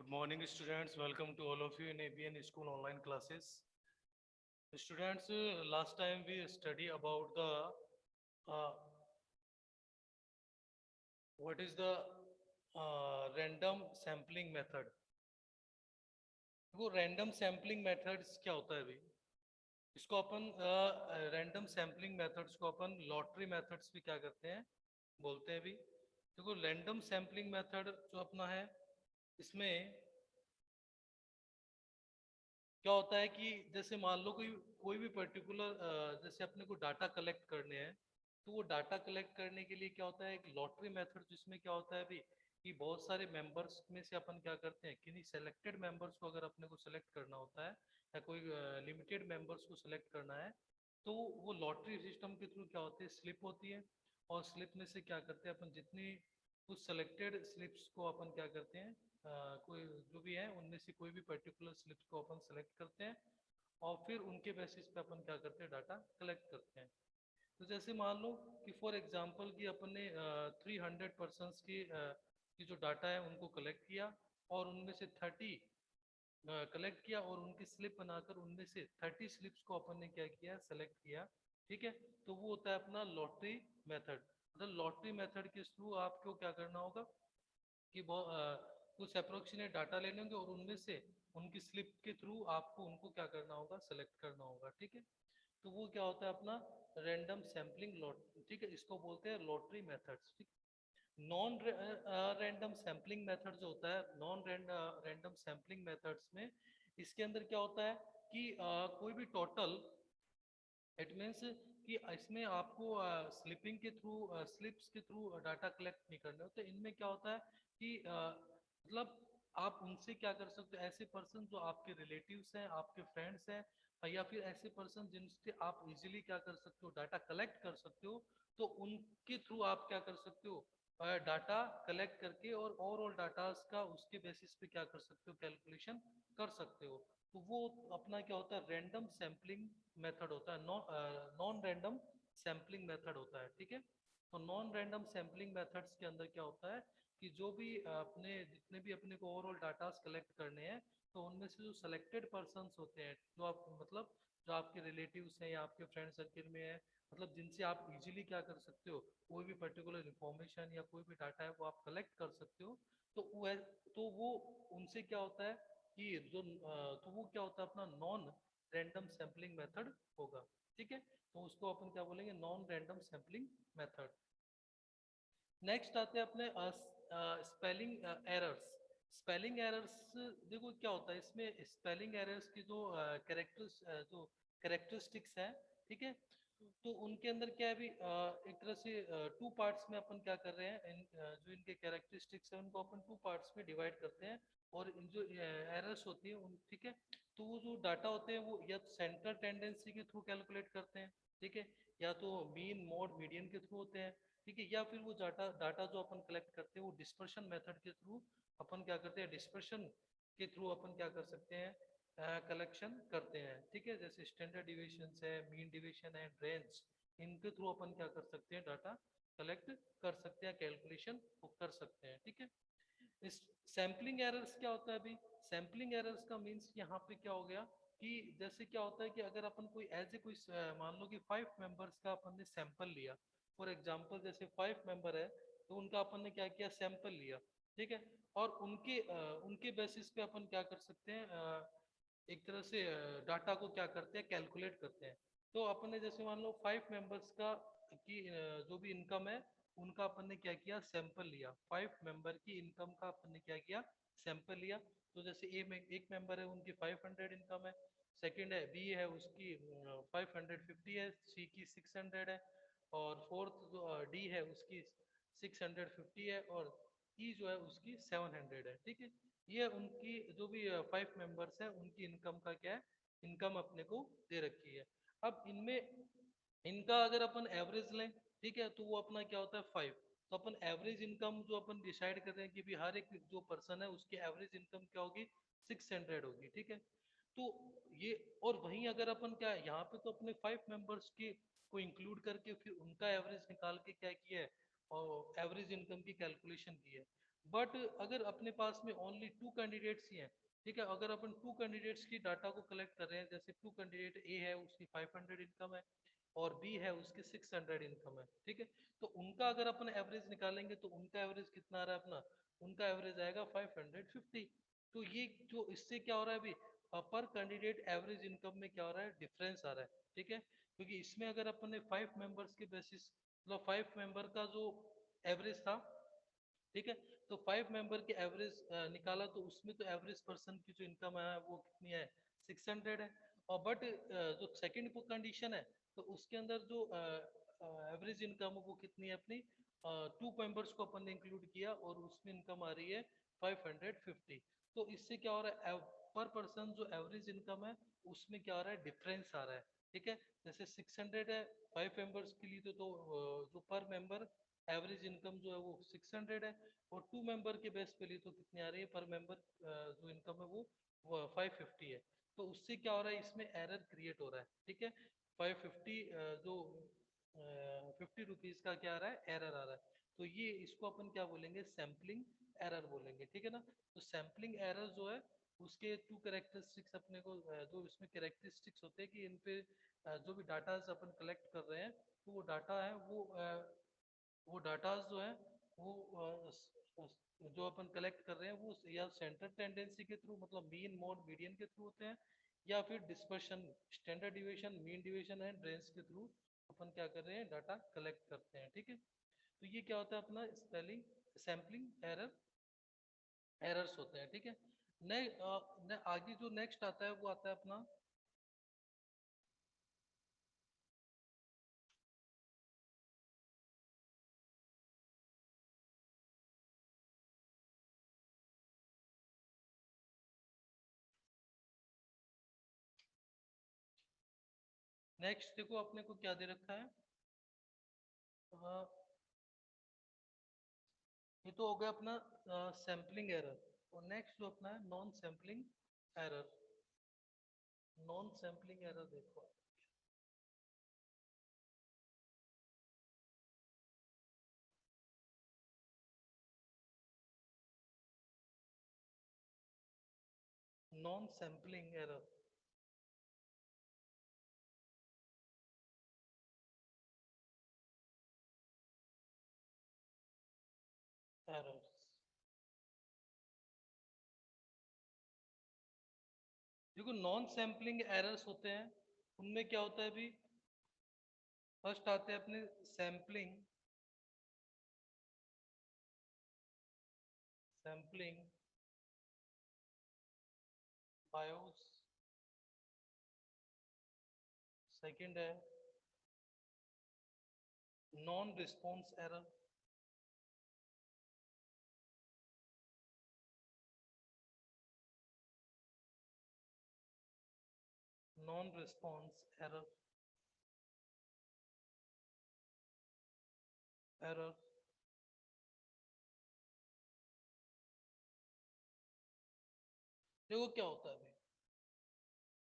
Good morning, students. Welcome to all of you in ABN School online classes. Students, last time we study about the uh, what is the random sampling method. वो random sampling methods क्या होता है अभी? इसको अपन random sampling methods को अपन lottery methods भी क्या करते हैं? बोलते हैं भी. देखो random sampling method जो अपना है, इसमें क्या होता है कि जैसे मान लो कोई कोई भी पर्टिकुलर जैसे अपने को डाटा कलेक्ट करने हैं, तो वो डाटा कलेक्ट करने के लिए क्या होता है, एक लॉटरी मेथड, जिसमें क्या होता है अभी कि बहुत सारे मेंबर्स में से अपन क्या करते हैं, किन्हीं सेलेक्टेड मेंबर्स को अगर अपने को सेलेक्ट करना होता है या कोई लिमिटेड मेंबर्स को सेलेक्ट करना है, तो वो लॉटरी सिस्टम के थ्रू क्या होते हैं, स्लिप होती है, और स्लिप में से क्या करते हैं अपन, जितनी उस सेलेक्टेड स्लिप्स को अपन क्या करते हैं, कोई जो भी है उनमें से कोई भी पर्टिकुलर स्लिप्स को अपन सेलेक्ट करते हैं, और फिर उनके बेसिस पे अपन क्या करते हैं, डाटा कलेक्ट करते हैं. तो जैसे मान लो कि फॉर एग्जांपल कि अपन ने 300 पर्सन्स की जो डाटा है उनको कलेक्ट किया, और उनमें से 30 कलेक्ट किया, और उनकी स्लिप बनाकर उनमें से 30 स्लिप्स को अपन ने क्या किया, सेलेक्ट किया. ठीक है, तो वो होता है अपना लॉटरी मेथड. मतलब लॉटरी मेथड के थ्रू आपको क्या करना होगा कि कुछ अप्रोक्सीमेट डाटा लेने होंगे, और उनमें से उनकी स्लिप के थ्रू आपको उनको क्या करना होगा, सेलेक्ट करना होगा. ठीक है, तो वो क्या होता है अपना रैंडम सैम्पलिंग लॉट. ठीक है, इसको बोलते हैं लॉटरी मेथड्स. ठीक, नॉन रैंडम सैम्पलिंग मेथड जो होता है, नॉन रैंडम सैम्पलिंग मेथड्स में इसके अंदर क्या होता है कि कोई भी टोटल, इट मीन्स कि इसमें आपको स्लिपिंग के थ्रू, स्लिप्स के थ्रू डाटा कलेक्ट नहीं करने होते. इनमें क्या होता है कि मतलब आप उनसे क्या कर सकते हो, ऐसे पर्सन जो आपके रिलेटिव्स हैं, आपके फ्रेंड्स हैं, या फिर ऐसे पर्सन जिनसे आप इजीली क्या कर सकते हो, डाटा कलेक्ट कर सकते हो, तो उनके थ्रू आप क्या कर सकते हो, डाटा कलेक्ट करके और ओवरऑल डाटा का उसके बेसिस पे क्या कर सकते हो, कैलकुलेशन कर सकते हो. तो वो अपना क्या होता है, रैंडम सैम्पलिंग मेथड होता है, नॉन रैंडम सैम्पलिंग मेथड होता है. ठीक है, तो नॉन रैंडम सैम्पलिंग मेथड्स के अंदर क्या होता है कि जो भी अपने जितने भी अपने को ओवरऑल डाटा कलेक्ट करने हैं, तो उनमें से जो सेलेक्टेड पर्सन्स होते हैं, जो आप मतलब जो आपके रिलेटिव्स हैं या आपके फ्रेंड सर्किल में है, मतलब जिनसे आप इजीली क्या कर सकते हो, कोई भी पर्टिकुलर इंफॉर्मेशन या कोई भी डाटा है वो आप कलेक्ट कर सकते हो. तो वो तो वो उनसे क्या होता है कि जो तो वो क्या होता है अपना नॉन रैंडम सैम्पलिंग मेथड होगा. ठीक है, तो उसको अपन क्या बोलेंगे, non random sampling method. Next आते हैं अपने स्पेलिंग एरर्स. स्पेलिंग एरर्स, देखो क्या होता है इसमें, स्पेलिंग एरर्स की जो कैरेक्टर्स जो कैरेक्टरिस्टिक्स है, ठीक है, तो उनके अंदर क्या है भी, एक तरह से टू पार्ट्स में अपन क्या कर रहे हैं, जो इनके कैरेक्टरिस्टिक्स है उनको अपन टू पार्ट्स में डिवाइड करते हैं. और इन जो एरर्स होती है उन, ठीक है, तो वो जो डाटा होते हैं वो या सेंटर टेंडेंसी के थ्रू कैलकुलेट करते हैं, ठीक है, या तो मीन मोड मीडियन के थ्रू होते हैं, ठीक है, या फिर वो डाटा डाटा जो अपन कलेक्ट करते हैं वो डिस्पर्शन मेथड के थ्रू अपन क्या करते हैं, डिस्पर्शन के थ्रू अपन क्या कर सकते हैं, कलेक्शन करते हैं. ठीक है, जैसे स्टैंडर्ड डिविएशन है, मीन डिविएशन है, रेंज, इनके थ्रू अपन क्या कर सकते हैं, डाटा कलेक्ट कर सकते हैं, कैलकुलेशन कर सकते हैं. ठीक है, इस सैम्पलिंग एरर्स क्या होता है अभी, सैम्पलिंग एरर्स का मीन्स यहाँ पे क्या हो गया कि जैसे क्या होता है कि अगर अपन कोई एज ए कोई मान लो कि 5 मेंबर्स का अपन ने सैंपल लिया, फॉर एग्जांपल जैसे 5 मेंबर है, तो उनका अपन ने क्या किया, सैंपल लिया. ठीक है, और उनके बेसिस पे अपन क्या कर सकते हैं, एक तरह से डाटा को क्या करते हैं, कैलकुलेट करते हैं. तो अपन ने जैसे मान लो 5 मेंबर्स का की जो भी इनकम है उनका अपन ने क्या किया, सैंपल लिया. 5 मेंबर की इनकम का अपन ने क्या किया, सैंपल लिया. तो जैसे ए में एक मेंबर है उनकी 500 इनकम है, सेकंड है बी है उसकी 550 है, सी की 600 है, और फोर्थ जो डी है उसकी 650 है, और ई जो है उसकी 700 है. ठीक है, ये उनकी जो भी 5 मेंबर्स हैं उनकी इनकम का क्या है, इनकम अपने को दे रखी है. अब इनमें इनका अगर अपन एवरेज लें, ठीक है, तो वो अपना क्या होता है 5. तो अपन एवरेज इनकम जो अपन डिसाइड कर रहे हैं कि भी हर एक जो पर्सन है उसकी एवरेज इनकम क्या होगी, 600 होगी. ठीक है, तो ये, और वहीं अगर अपन क्या यहाँ पे तो अपने 5 मेंबर्स की को इंक्लूड करके फिर उनका एवरेज निकाल के क्या किया है, और एवरेज इनकम की कैलकुलेशन की है। बट अगर अपने पास में ओनली 2 कैंडिडेट्स ही हैं, ठीक है, अगर अपन 2 कैंडिडेट्स की डाटा को कलेक्ट कर रहे हैं, जैसे 2 कैंडिडेट ए है उसकी 500 इनकम है और बी है उसकी 600 इनकम है, ठीक है, तो उनका अगर अपन एवरेज निकालेंगे तो उनका एवरेज कितना आ रहा है अपना, उनका एवरेज आएगा 550। तो ये जो इससे क्या हो रहा है अभी, पर कैंडिडेट एवरेज इनकम में क्या हो रहा है, डिफरेंस आ रहा है, ठीक है, क्योंकि इसमें अगर अपन ने 5 मेंबर्स के बेसिस, मतलब 5 मेंबर का जो एवरेज था, ठीक है, तो 5 मेंबर के एवरेज निकाला तो उसमें तो एवरेज पर्सन की जो इनकम है वो कितनी है, 600 है। और बट जो सेकंड कंडीशन है तो उसके अंदर जो एवरेज इनकम है वो कितनी है अपनी, 2 मेंबर्स को अपन ने इंक्लूड किया और उसमें इनकम आ रही है 550। तो इससे क्या हो रहा है, पर पर्सन जो एवरेज इनकम है उसमें क्या हो रहा है, डिफरेंस आ रहा है, ठीक है, जैसे 600 है 5 मेंबर्स के लिए, जो पर मेंबर एवरेज इनकम जो है वो 600 है, और 2 मेंबर के बेस पे लिए तो कितनी आ रही है पर मेंबर, जो इनकम है वो 550 है। तो उससे क्या हो रहा है, इसमें एरर क्रिएट हो रहा है, ठीक है, 550 जो 50 रुपीज का क्या आ रहा है, एरर आ रहा है। तो ये इसको अपन क्या बोलेंगे, सैम्पलिंग एरर बोलेंगे, ठीक है ना। तो सैम्पलिंग एरर जो है उसके 2 कैरेक्टरिस्टिक्स अपने को, जो इसमें कैरेक्टरिस्टिक्स होते हैं कि इन पे जो भी डाटा अपन कलेक्ट कर रहे हैं, तो वो डाटा है वो डाटाज जो है वो जो अपन कलेक्ट कर रहे हैं वो या सेंटर टेंडेंसी के थ्रू, मतलब मीन मोड मीडियन के थ्रू होते हैं, या फिर dispersion, standard deviation, mean deviation and range के थ्रू अपन क्या कर रहे हैं, डाटा कलेक्ट करते हैं, ठीक है। तो ये क्या होता है अपना स्पेलिंग सैम्पलिंग एरर्स होते हैं, ठीक है। आगे जो नेक्स्ट आता है वो आता है अपना नेक्स्ट, देखो अपने को क्या दे रखा है, ये तो हो गया अपना सैम्पलिंग एरर। और नेक्स्ट जो अपना है non sampling error, non sampling error देखो, नॉन सैम्पलिंग एरर, एरर्स, देखो नॉन सैम्पलिंग एरर्स होते हैं, उनमें क्या होता है अभी, फर्स्ट आते हैं अपने सैम्पलिंग, सैम्पलिंग बायोस, सेकंड है non response error, non response error, error, देखो क्या होता है अभी,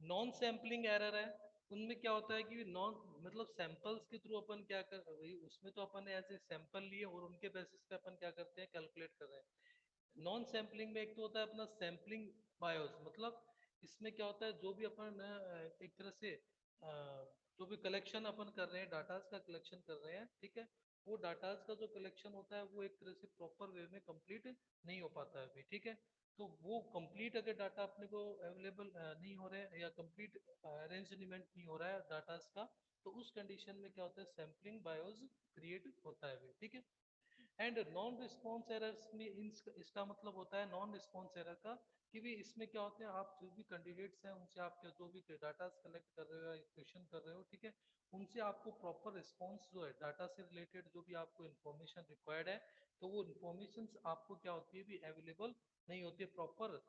नॉन सैम्पलिंग एरर है, उनमें क्या होता है कि नॉन, मतलब सैंपल्स के थ्रू अपन क्या कर रहे हैं, उसमें तो अपन ने ऐसे सैंपल लिए और उनके बेसिस पे अपन क्या करते हैं, कैलकुलेट कर रहे हैं। नॉन सैम्पलिंग में एक तो होता है अपना सैम्पलिंग बायोस, मतलब इसमें क्या होता है, जो भी अपन एक तरह से जो भी कलेक्शन अपन कर रहे हैं, डाटाज का कलेक्शन कर रहे हैं, ठीक है, वो डाटाज का जो कलेक्शन होता है वो एक तरह से प्रॉपर वे में कंप्लीट नहीं हो पाता है अभी, ठीक है। तो वो कंप्लीट अगर डाटा अपने को अवेलेबल नहीं हो रहे हैं या कंप्लीट अरेंजमेंट नहीं हो रहा है डाटाज का, तो उस कंडीशन में क्या होता है, सैम्पलिंग बायोस क्रिएट होता है अभी, ठीक है। एंड नॉन रिस्पॉन्स एरर्स में इसका मतलब होता है नॉन रिस्पॉन्स एरर का, कि भी इसमें क्या होते हैं, आप जो भी कैंडिडेट्स हैं उनसे आप जो भी डाटा कलेक्ट कर रहे हो या क्वेश्चन कर रहे हो, ठीक है, उनसे आपको प्रॉपर रिस्पॉन्स जो है डाटा से रिलेटेड जो भी आपको इन्फॉर्मेशन रिक्वायर्ड है, तो वो इन्फॉर्मेशन आपको क्या होती है भी अवेलेबल नहीं होती है प्रॉपर।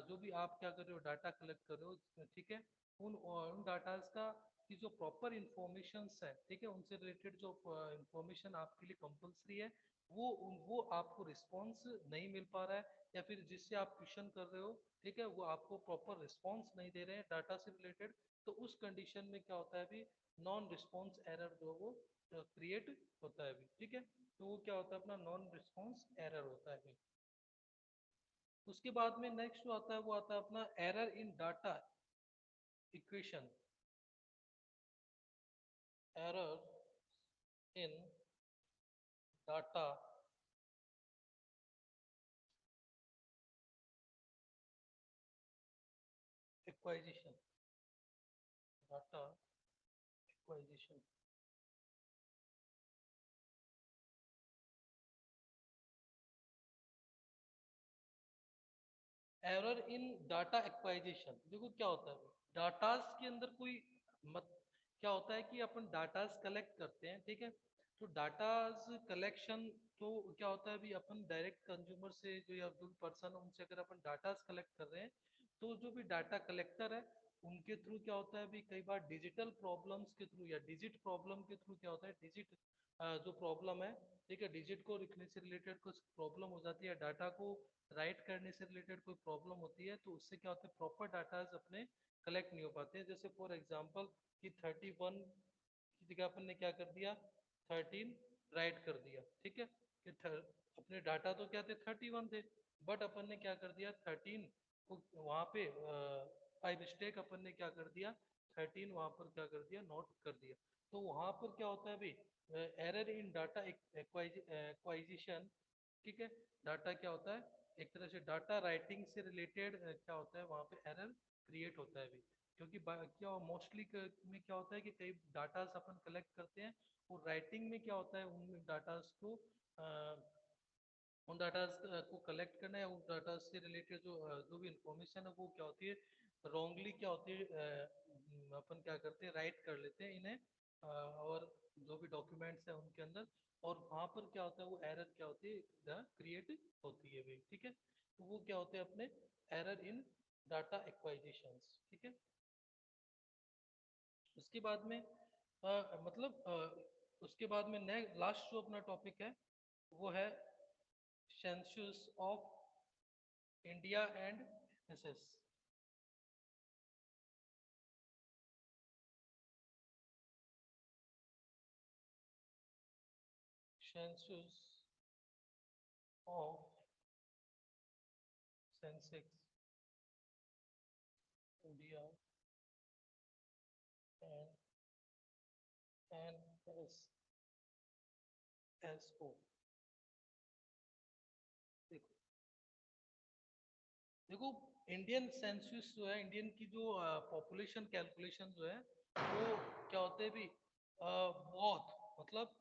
जो भी आप क्या कर रहे हो, डाटा कलेक्ट कर रहे हो, ठीक है, उन डाटाज का की जो प्रॉपर इंफॉर्मेशन है, ठीक है, उनसे रिलेटेड जो इंफॉर्मेशन आपके लिए कंपलसरी है, वो आपको रिस्पॉन्स नहीं मिल पा रहा है, या फिर जिससे आप क्वेश्चन कर रहे हो, ठीक है, वो आपको प्रॉपर रिस्पॉन्स नहीं दे रहे हैं डाटा से रिलेटेड, तो उस कंडीशन में क्या होता है अभी, नॉन रिस्पॉन्स एरर जो वो क्रिएट होता है अभी, ठीक है। तो वो क्या होता है अपना नॉन रिस्पॉन्स एरर होता है। उसके बाद में नेक्स्ट जो आता है वो आता है अपना error in data equation, error in data acquisition, data acquisition. Error in data acquisition, देखो क्या होता है डाटास के अंदर कोई मत, क्या होता है कि अपन डाटास कलेक्ट करते हैं, ठीक है। तो डाटास कलेक्शन, तो क्या होता है अभी अपन डायरेक्ट कंज्यूमर से जो या जो पर्सन है उनसे अगर अपन डाटास कलेक्ट कर रहे हैं, तो जो भी डाटा कलेक्टर है उनके थ्रू क्या होता है अभी कई बार डिजिटल प्रॉब्लम्स के थ्रू या डिजिट प्रॉब्लम के थ्रू क्या होता है डिजिट जो प्रॉब्लम है, ठीक है, डिजिट को लिखने से रिलेटेड कुछ प्रॉब्लम हो जाती है, डाटा को राइट करने से रिलेटेड कोई प्रॉब्लम होती है, तो उससे क्या होता है प्रॉपर डाटा अपने कलेक्ट नहीं हो पाते हैं। जैसे फॉर एग्जांपल कि 31 की जगह अपन ने क्या कर दिया 13 राइट कर दिया, ठीक है, कि अपने डाटा तो क्या थे 31 थे, बट अपन ने क्या कर दिया 13 को वहाँ पे बाई मिस्टेक अपन ने क्या कर दिया 13 वहाँ पर क्या कर दिया नोट कर दिया। तो वहाँ पर क्या होता है अभी एरर इन डाटा एक्वाइजिशन, ठीक है। डाटा क्या होता है एक तरह से डाटा राइटिंग से रिलेटेड क्या होता है वहाँ पे एरर क्रिएट होता है अभी, क्योंकि क्या मोस्टली में क्या होता है कि कई डाटा अपन कलेक्ट करते हैं और राइटिंग में क्या होता है उन डाटा को उन डाटा को कलेक्ट करना है, उन डाटा से रिलेटेड जो भी इंफॉर्मेशन है वो क्या होती है रॉन्गली क्या होती है अपन क्या करते हैं राइट कर लेते हैं इन्हें और जो भी डॉक्यूमेंट्स है उनके अंदर, और वहाँ पर क्या होता है वो एरर क्या होती है क्रिएट होती है भी, ठीक है। तो वो क्या होते हैं अपने एरर इन डाटा एक्वाइजिशन, ठीक है। उसके बाद में मतलब उसके बाद में नेक्स्ट लास्ट जो अपना टॉपिक है वो है census of India and SS, census of sensex India and N S O. देखो देखो इंडियन सेंसस जो है इंडियन की जो पॉपुलेशन कैलकुलेशन जो है वो क्या होते हैं भी बहुत मतलब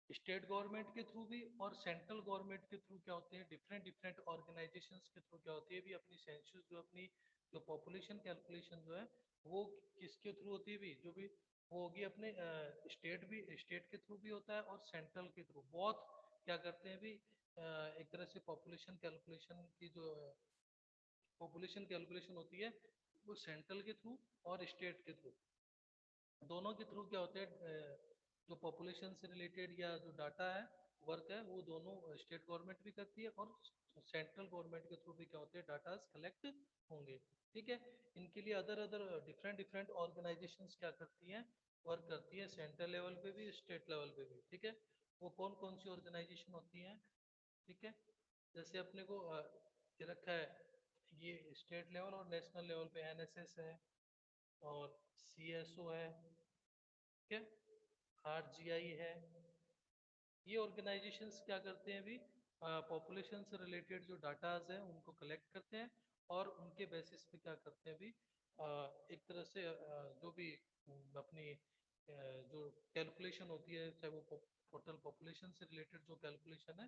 स्टेट गवर्नमेंट के थ्रू भी और सेंट्रल गवर्नमेंट के थ्रू क्या होते हैं डिफरेंट डिफरेंट ऑर्गेनाइजेशंस के थ्रू क्या होती है भी अपनी सेंसस जो अपनी जो पॉपुलेशन कैलकुलेशन जो है वो किसके थ्रू होती है भी जो भी वो होगी अपने स्टेट भी स्टेट के थ्रू भी होता है और सेंट्रल के थ्रू बहुत क्या करते हैं भी एक तरह से पॉपुलेशन कैलकुलेशन की जो पॉपुलेशन कैलकुलेशन होती है वो सेंट्रल के थ्रू और स्टेट के थ्रू दोनों के थ्रू क्या होते हैं जो पॉपुलेशन से रिलेटेड या जो डाटा है वर्क है वो दोनों स्टेट गवर्नमेंट भी करती है और सेंट्रल गवर्नमेंट के थ्रू भी क्या होते हैं डाटा कलेक्ट होंगे, ठीक है। इनके लिए other other different different organisations क्या करती हैं वर्क करती है सेंट्रल लेवल पे भी स्टेट लेवल पे भी, ठीक है। वो कौन कौन सी ऑर्गेनाइजेशन होती हैं, ठीक है। जैसे अपने को ये रखा है ये स्टेट लेवल और नेशनल लेवल पे एनएसएस है और सीएसओ है, ठीक है, आरजीआई है। ये ऑर्गेनाइजेशंस क्या करते हैं अभी पॉपुलेशन से रिलेटेड जो डाटाज है उनको कलेक्ट करते हैं और उनके बेसिस पे क्या करते हैं अभी एक तरह से जो भी अपनी जो कैलकुलेशन होती है चाहे वो टोटल पॉपुलेशन से रिलेटेड जो कैलकुलेशन है,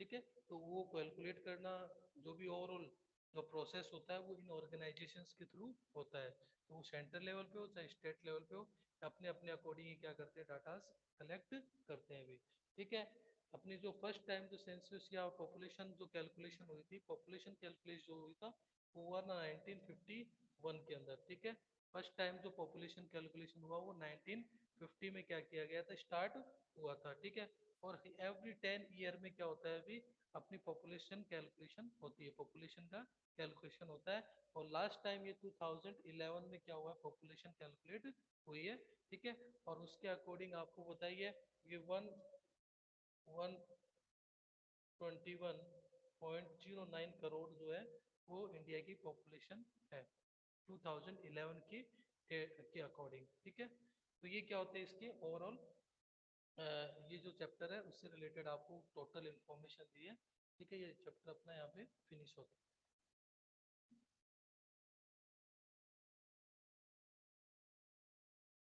ठीक है, तो वो कैलकुलेट करना जो भी ओवरऑल जो प्रोसेस होता है वो इन ऑर्गेनाइजेशंस के थ्रू होता है, तो वो सेंट्रल लेवल पे हो चाहे स्टेट लेवल पे हो अपने अपने अकॉर्डिंग क्या करते हैं डाटा कलेक्ट करते हैं भी, ठीक है। अपनी जो फर्स्ट टाइम जो सेंसस या पॉपुलेशन जो कैलकुलेशन हुई थी पॉपुलेशन कैलकुलेशन जो हुई था वो हुआ ना 1951 के अंदर, ठीक है। फर्स्ट टाइम जो पॉपुलेशन कैलकुलेशन हुआ वो 1950 में क्या किया गया था स्टार्ट हुआ था, ठीक है। और एवरी 10 ईयर में क्या होता है अभी अपनी पॉपुलेशन कैलकुलेशन होती है, पॉपुलेशन का कैलकुलेशन होता है और लास्ट टाइम ये 2011 में क्या हुआ पॉपुलेशन कैलकुलेट हुई है, ठीक है। और उसके अकॉर्डिंग आपको बताइए ये वन 121.09 करोड़ जो है वो इंडिया की पॉपुलेशन है 2011 के अकॉर्डिंग। ठीक है, तो ये क्या होते हैं इसके ओवरऑल, ये जो चैप्टर है उससे रिलेटेड आपको टोटल इंफॉर्मेशन दी है। ठीक है, ये चैप्टर अपना यहाँ पे फिनिश होता है।